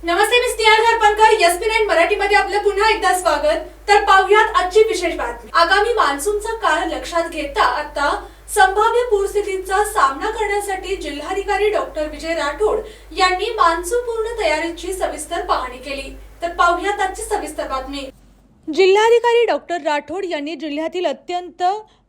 नमस्ते, मी Sneha धरपणकर. SP9 मराठीमध्ये आपलं पुन्हा एकदा स्वागत. तर पाहूयात आजची विशेष बातमी. आगामी मान्सूनचा काळ लक्षात घेता आता संभाव्य पूरस्थितीचा सामना करण्यासाठी जिल्हाधिकारी डॉक्टर विजय राठोड यांनी मान्सून पूर्ण तयारीची सविस्तर पाहणी केली. तर पाहूयात आजची सविस्तर बातमी. जिल्हाधिकारी डॉक्टर राठोड यांनी जिल्ह्यातील अत्यंत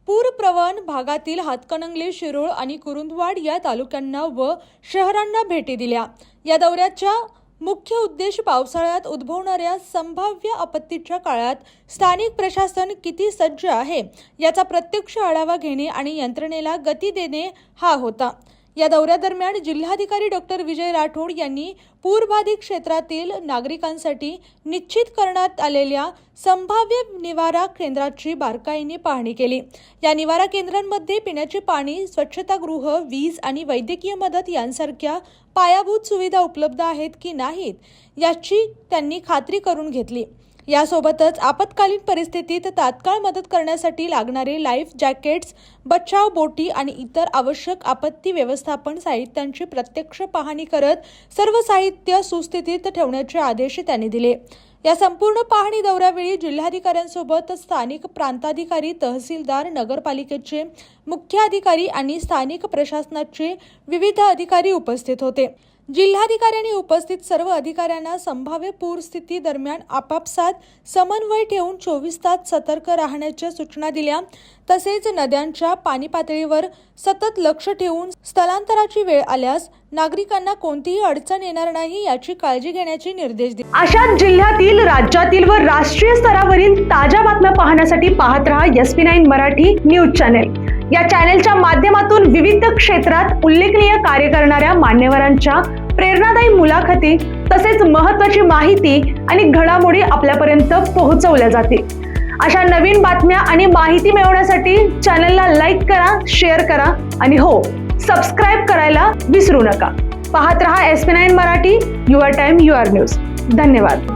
पूरप्रवण भागातील हातकणंगले, शिरोळ आणि कुरुंदवाड या तालुक्यांना व शहरांना भेटी दिल्या. या दौऱ्याचा मुख्य उद्देश पावसाळ्यात उद्भवणाऱ्या संभाव्य आपत्तीच्या काळात स्थानिक प्रशासन किती सज्ज आहे याचा प्रत्यक्ष आढावा घेणे आणि यंत्रणेला गती देणे हा होता. या दौऱ्यादरम्यान जिल्हाधिकारी डॉक्टर विजय राठोड यांनी पूरबाधित क्षेत्रातील नागरिकांसाठी निश्चित करण्यात आलेल्या संभाव्य निवारा केंद्राची बारकाईने पाहणी केली. या निवारा केंद्रांमध्ये पिण्याचे पाणी, स्वच्छतागृह, वीज आणि वैद्यकीय मदत यांसारख्या पायाभूत सुविधा उपलब्ध आहेत की नाहीत याची त्यांनी खात्री करून घेतली. यासोबतच आपत्कालीन परिस्थितीत तात्काळ मदत करण्यासाठी लागणारे लाईफ जॅकेट्स, बचाव बोटी आणि इतर आवश्यक आपत्ती व्यवस्थापन साहित्यांची प्रत्यक्ष पाहणी करत सर्व साहित्य सुस्थितीत ठेवण्याचे आदेश त्यांनी दिले. या संपूर्ण पाहणी दौऱ्यावेळी जिल्हाधिकाऱ्यांसोबत स्थानिक प्रांताधिकारी, तहसीलदार, नगरपालिकेचे मुख्य अधिकारी आणि स्थानिक प्रशासनाचे विविध अधिकारी उपस्थित होते. जिल्हाधिकाऱ्यांनी उपस्थित सर्व अधिकाऱ्यांना संभाव्य पूरस्थिती दरम्यान आपापसात समन्वय ठेवून 24 तास सतर्क राहण्याच्या सूचना दिल्या. तसेच नद्यांच्या पाणी पातळीवर सतत लक्ष ठेवून स्थलांतराची वेळ आल्यास नागरिकांना कोणतीही अडचण येणार नाही याची काळजी घेण्याचे निर्देश दिले. अशाच जिल्ह्यातील, राज्यातील व राष्ट्रीय स्तरावरील ताज्या बातम्या पाहण्यासाठी पाहत रहा SP9 मराठी न्यूज चॅनेल. या चॅनेलच्या माध्यमातून विविध क्षेत्रात उल्लेखनीय कार्य करणाऱ्या मान्यवरांच्या प्रेरणादायी मुलाखती तसेच महत्त्वाची माहिती आणि घडामोडी आपल्यापर्यंत पोहोचवल्या जातील. अशा नवीन बातम्या आणि माहिती मिळवण्यासाठी चॅनलला लाईक करा, शेअर करा आणि हो, सबस्क्राईब करायला विसरू नका. पाहत रहा SP9 Marathi, your time your news. धन्यवाद.